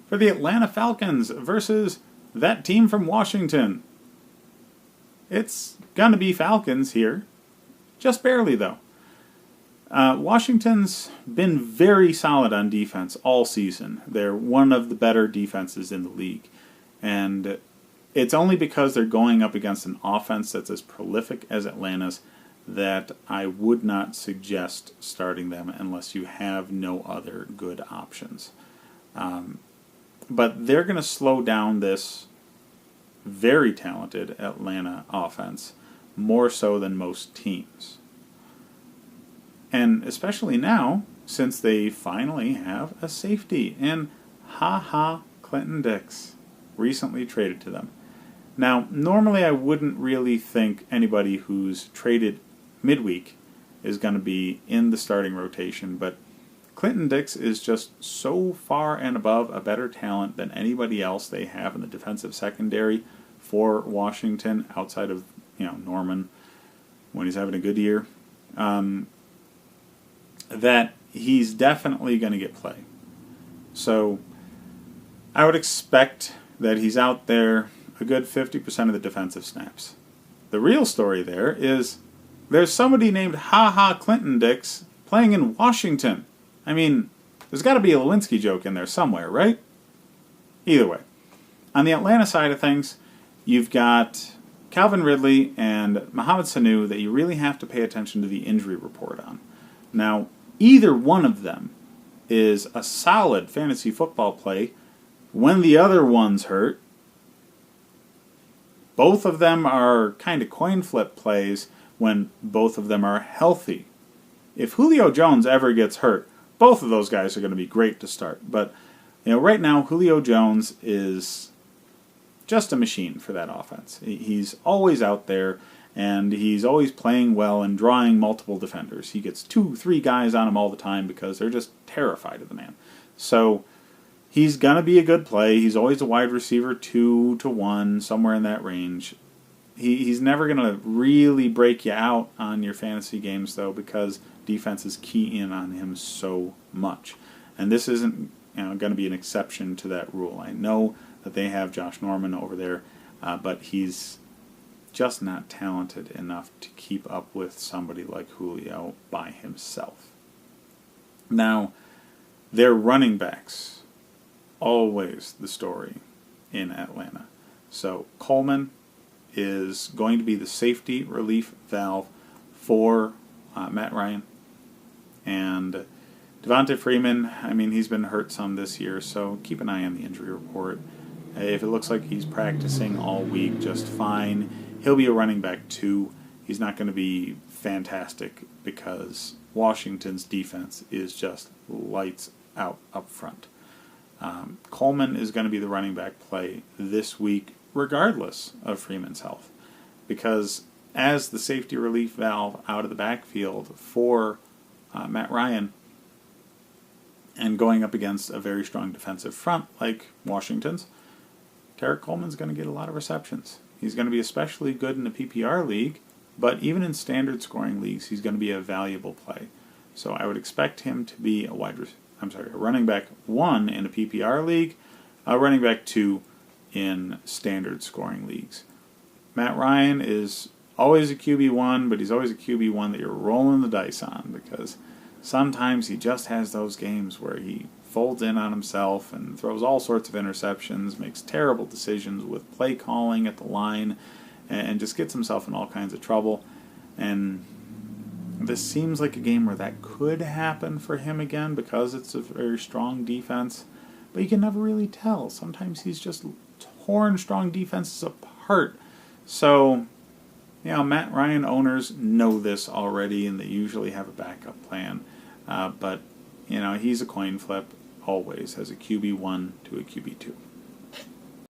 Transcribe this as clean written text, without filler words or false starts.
for the Atlanta Falcons versus that team from Washington. It's going to be Falcons here. Just barely, though. Washington's been very solid on defense all season. They're one of the better defenses in the league. And it's only because they're going up against an offense that's as prolific as Atlanta's that I would not suggest starting them unless you have no other good options. But they're going to slow down this very talented Atlanta offense more so than most teams. And especially now, since they finally have a safety. And Clinton Dix recently traded to them. Now, normally I wouldn't really think anybody who's traded midweek is going to be in the starting rotation, but Clinton Dix is just so far and above a better talent than anybody else they have in the defensive secondary for Washington, outside of Norman when he's having a good year, that he's definitely going to get play. So I would expect that he's out there a good 50% of the defensive snaps. The real story there is there's somebody named Clinton Dix playing in Washington. I mean, there's got to be a Lewinsky joke in there somewhere, right? Either way. On the Atlanta side of things, you've got Calvin Ridley and Mohamed Sanu that you really have to pay attention to the injury report on. Now, either one of them is a solid fantasy football play when the other one's hurt. Both of them are kind of coin flip plays when both of them are healthy. If Julio Jones ever gets hurt, both of those guys are going to be great to start. But right now, Julio Jones is just a machine for that offense. He's always out there, and he's always playing well and drawing multiple defenders. He gets 2-3 guys on him all the time because they're just terrified of the man. So he's going to be a good play. He's always a wide receiver 2 to 1, somewhere in that range. He's never going to really break you out on your fantasy games, though, because defenses key in on him so much. And this isn't going to be an exception to that rule. I know that they have Josh Norman over there, but he's just not talented enough to keep up with somebody like Julio by himself. Now, their running backs, always the story in Atlanta. So Coleman is going to be the safety relief valve for Matt Ryan. And Devonta Freeman, he's been hurt some this year, so keep an eye on the injury report. If it looks like he's practicing all week just fine, he'll be a running back too. He's not going to be fantastic because Washington's defense is just lights out up front. Coleman is going to be the running back play this week regardless of Freeman's health, because as the safety relief valve out of the backfield for Matt Ryan, and going up against a very strong defensive front like Washington's, Tariq Coleman's going to get a lot of receptions. He's going to be especially good in a PPR league, but even in standard scoring leagues, he's going to be a valuable play. So I would expect him to be a running back 1 in a PPR league, a running back 2 in standard scoring leagues. Matt Ryan is always a QB1, but he's always a QB1 that you're rolling the dice on, because sometimes he just has those games where he folds in on himself and throws all sorts of interceptions, makes terrible decisions with play calling at the line, and just gets himself in all kinds of trouble. And this seems like a game where that could happen for him again because it's a very strong defense, but you can never really tell. Sometimes he's just torn strong defenses apart. So, Matt Ryan owners know this already, and they usually have a backup plan. But he's a coin flip always as a QB1 to a QB2.